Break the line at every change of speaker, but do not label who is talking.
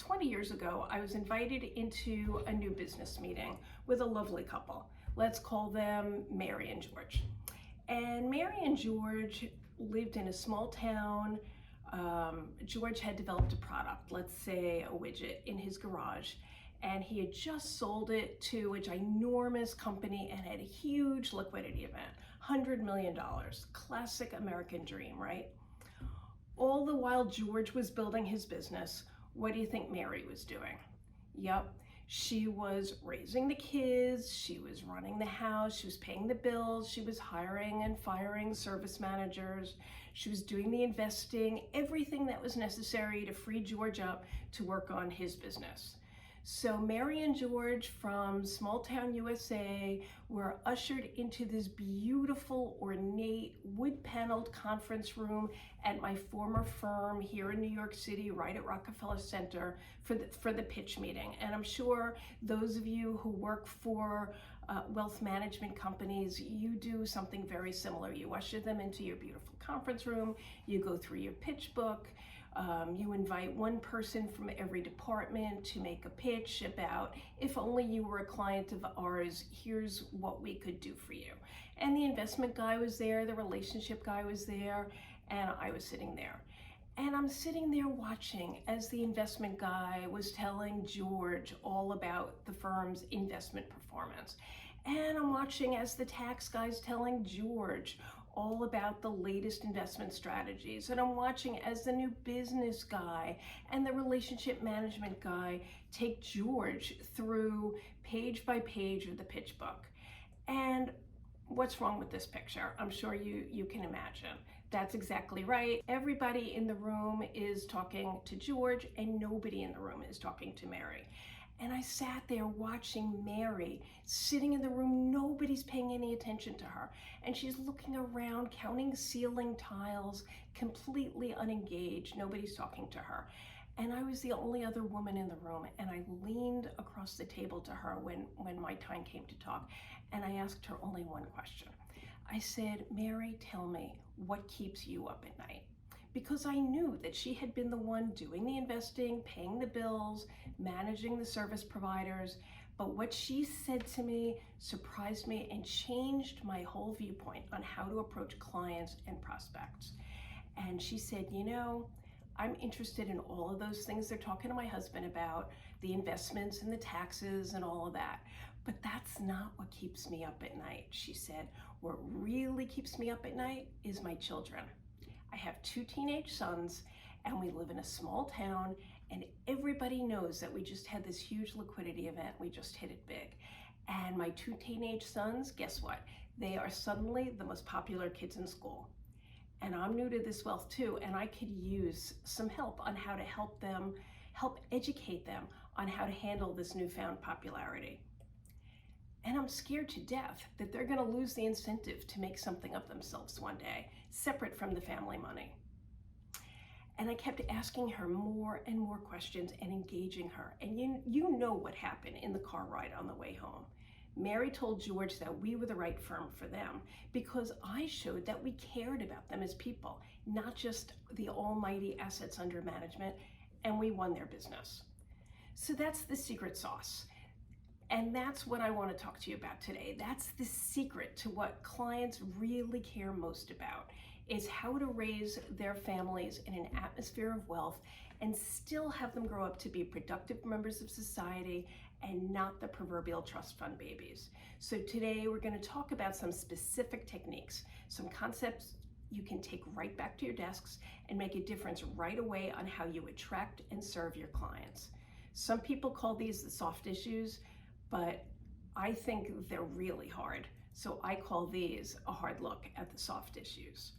20 years ago, I was invited into a new business meeting with a lovely couple. Let's call them Mary and George. And Mary and George lived in a small town. George had developed a product, let's say a widget, in his garage, and he had just sold it to a ginormous company and had a huge liquidity event, $100 million, classic American dream, right? All the while George was building his business, what do you think Mary was doing? Yep, she was raising the kids, she was running the house, she was paying the bills, she was hiring and firing service managers, she was doing the investing, everything that was necessary to free George up to work on his business. So Mary and George from small town USA were ushered into this beautiful, ornate, wood-paneled conference room at my former firm here in New York City, right at Rockefeller Center, for the pitch meeting. And I'm sure those of you who work for wealth management companies, you do something very similar. You usher them into your beautiful conference room, you go through your pitch book, you invite one person from every department to make a pitch about, if only you were a client of ours, here's what we could do for you. And the investment guy was there, the relationship guy was there, and I was sitting there. And I'm sitting there watching as the investment guy was telling George all about the firm's investment performance. And I'm watching as the tax guy's telling George all about the latest investment strategies. And I'm watching as the new business guy and the relationship management guy take George through page by page of the pitch book. And what's wrong with this picture? I'm sure you can imagine. That's exactly right. Everybody in the room is talking to George and nobody in the room is talking to Mary. And I sat there watching Mary sitting in the room, nobody's paying any attention to her. And she's looking around, counting ceiling tiles, completely unengaged, nobody's talking to her. And I was the only other woman in the room, and I leaned across the table to her when my time came to talk, and I asked her only one question. I said, Mary, tell me, what keeps you up at night? Because I knew that she had been the one doing the investing, paying the bills, managing the service providers. But what she said to me surprised me and changed my whole viewpoint on how to approach clients and prospects. And she said, you know, I'm interested in all of those things they're talking to my husband about, the investments and the taxes and all of that. But that's not what keeps me up at night, she said. What really keeps me up at night is my children. I have 2 teenage sons, and we live in a small town, and everybody knows that we just had this huge liquidity event. We just hit it big. And my 2 teenage sons, guess what? They are suddenly the most popular kids in school. And I'm new to this wealth too, and I could use some help on how to help educate them on how to handle this newfound popularity. And I'm scared to death that they're gonna lose the incentive to make something of themselves one day, separate from the family money. And I kept asking her more and more questions and engaging her. And you know what happened in the car ride on the way home. Mary told George that we were the right firm for them because I showed that we cared about them as people, not just the almighty assets under management, and we won their business. So that's the secret sauce. And that's what I want to talk to you about today. That's the secret to what clients really care most about, is how to raise their families in an atmosphere of wealth and still have them grow up to be productive members of society and not the proverbial trust fund babies. So today we're going to talk about some specific techniques, some concepts you can take right back to your desks and make a difference right away on how you attract and serve your clients. Some people call these the soft issues, but I think they're really hard. So I call these a hard look at the soft issues.